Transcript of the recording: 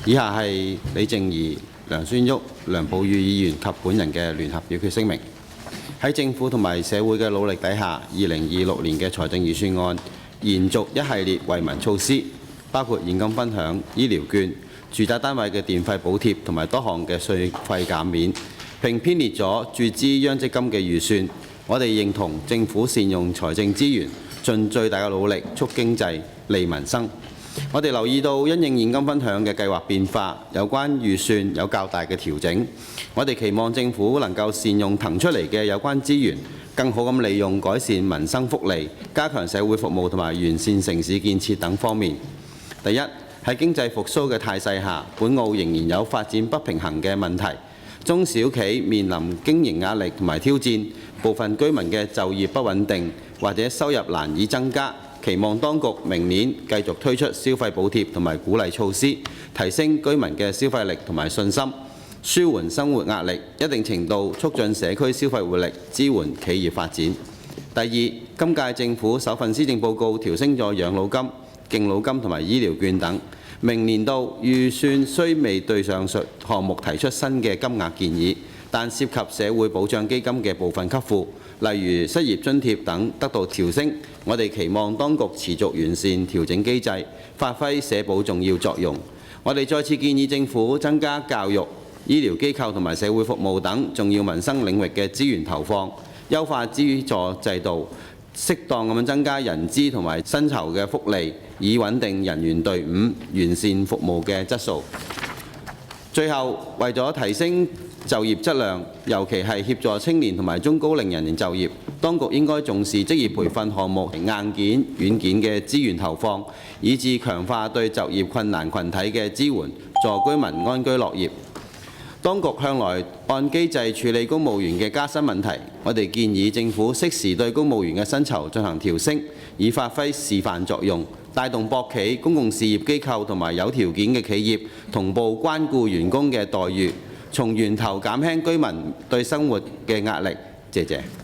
以下係李靜儀、梁孫旭、梁寶宇議員及本人嘅聯合表決聲明。喺政府同埋社會嘅努力底下，2026年嘅財政預算案延續一系列惠民措施，包括現金分享、醫療券、住宅單位嘅電費補貼同埋多項嘅稅費減免，並編列咗注資央積金嘅預算。我哋認同政府善用財政資源，盡最大嘅努力促經濟、利民生。我哋留意到因應現金分享嘅計劃變化，有關預算有較大嘅調整。我哋期望政府能夠善用騰出嚟嘅有關資源，更好咁利用改善民生福利、加強社會服務同埋完善城市建設等方面。第一，喺經濟復甦嘅態勢下，本澳仍然有發展不平衡嘅問題，中小企面臨經營壓力同埋挑戰，部分居民嘅就業不穩定或者收入難以增加。期望當局明年繼續推出消費補貼同埋鼓勵措施，提升居民嘅消費力同埋信心，舒緩生活壓力，一定程度促進社區消費活力，支援企業發展。第二，今屆政府首份施政報告調升咗養老金、敬老金同埋醫療券等。明年度預算雖未對上述項目提出新嘅金額建議，但涉及社會保障基金嘅部分給付，例如失業津貼等得到調升。我哋期望當局持續完善調整機制，發揮社保重要作用。我哋再次建議政府增加教育、醫療機構同埋社會服務等重要民生領域嘅資源投放，優化資助制度，適當咁樣增加人資同埋薪酬嘅福利，以穩定人員隊伍，完善服務嘅質素。最後，為咗提升就業質量，尤其係協助青年同埋中高齡人就業，當局應該重視職業培訓項目硬件、軟件嘅資源投放，以至強化對就業困難群體嘅支援，助居民安居樂業。當局向來按機制處理公務員嘅加薪問題，我哋建議政府適時對公務員嘅薪酬進行調升，以發揮示範作用，帶動博企、公共事業機構同埋有條件嘅企業同步關顧員工嘅待遇，從源頭減輕居民對生活嘅壓力。謝謝。